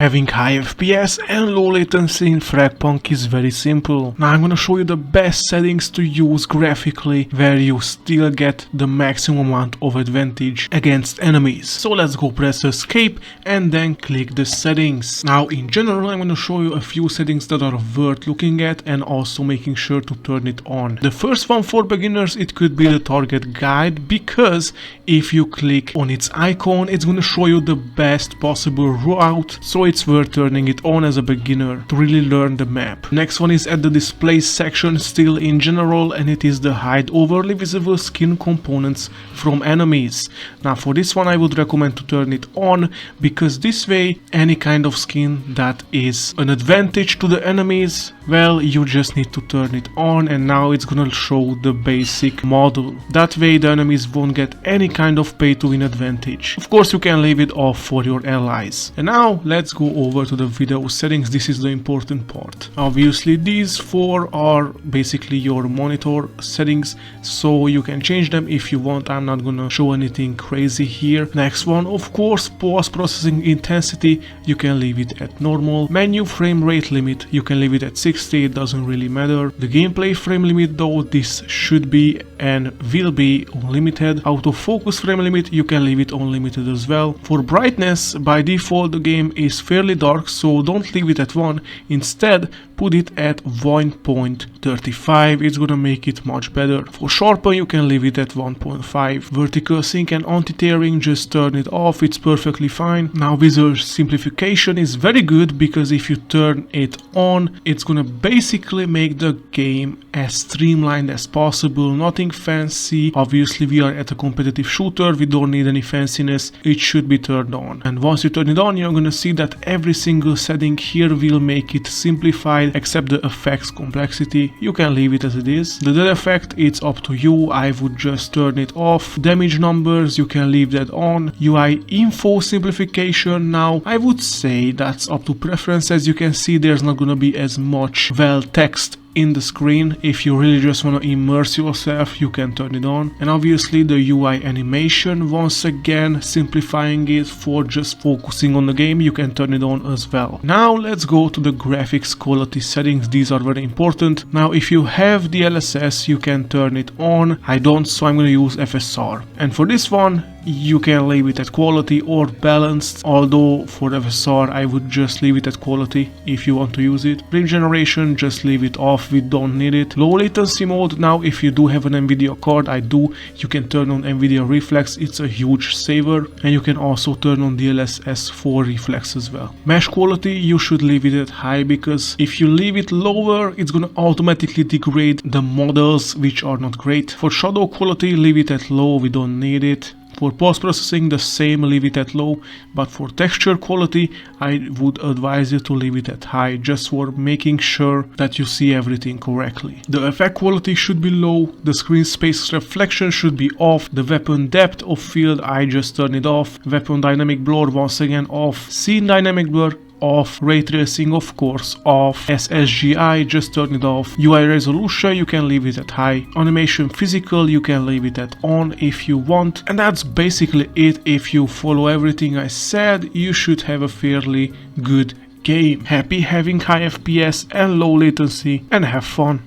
Having high FPS and low latency in Fragpunk is very simple. Now I'm gonna show you the best settings to use graphically where you still get the maximum amount of advantage against enemies. So let's go press escape and then click the settings. Now in general I'm gonna show you a few settings that are worth looking at and also making sure to turn it on. The first one for beginners, it could be the target guide, because if you click on its icon it's gonna show you the best possible route, so it's worth turning it on as a beginner to really learn the map. Next one is at the display section, still in general, and it is the hide overly visible skin components from enemies. Now for this one I would recommend to turn it on, because this way any kind of skin that is an advantage to the enemies, well, you just need to turn it on and now it's gonna show the basic model. That way the enemies won't get any kind of pay to win advantage. Of course you can leave it off for your allies. And now let's go over to the video settings. This is the important part. Obviously these four are basically your monitor settings, so you can change them if you want. I'm not gonna show anything crazy here. Next one, of course, post processing intensity, you can leave it at normal. Menu frame rate limit, you can leave it at 60, it doesn't really matter. The gameplay frame limit though, this should be and will be unlimited. Autofocus frame limit, you can leave it unlimited as well. For brightness, by default the game is fairly dark, so don't leave it at 1. Instead, put it at 1.35. It's gonna make it much better. For sharpen, you can leave it at 1.5. Vertical sync and anti-tearing, just turn it off, it's perfectly fine. Now visual simplification is very good, because if you turn it on, it's gonna basically make the game as streamlined as possible. Nothing fancy. Obviously we are at a competitive shooter, we don't need any fanciness, it should be turned on. And once you turn it on, you're gonna see that every single setting here will make it simplified, except the effects complexity. You can leave it as it is. The dead effect, it's up to you. I would just turn it off. Damage numbers, you can leave that on. UI info simplification, now I would say that's up to preference. As you can see, there's not gonna be as much text in the screen. If you really just want to immerse yourself, you can turn it on. And obviously the UI animation, once again simplifying it for just focusing on the game, you can turn it on as well. Now let's go to the graphics quality settings. These are very important. Now if you have the DLSS, you can turn it on. I don't, so I'm going to use FSR. And for this one you can leave it at quality or balanced, although for FSR I would just leave it at quality if you want to use it. Frame generation, just leave it off, we don't need it. Low latency mode, now if you do have an Nvidia card, I do, you can turn on Nvidia Reflex, it's a huge saver. And you can also turn on DLSS for Reflex as well. Mesh quality, you should leave it at high, because if you leave it lower, it's gonna automatically degrade the models, which are not great. For shadow quality, leave it at low, we don't need it. For post-processing, the same, leave it at low, but for texture quality, I would advise you to leave it at high, just for making sure that you see everything correctly. The effect quality should be low, the screen space reflection should be off, the weapon depth of field, I just turn it off, weapon dynamic blur, once again off, scene dynamic blur, off, ray tracing of course off, SSGI, just turn it off, UI resolution, you can leave it at high, animation physical, you can leave it at on if you want. And that's basically it. If you follow everything I said, you should have a fairly good game. Happy having high FPS and low latency, and have fun.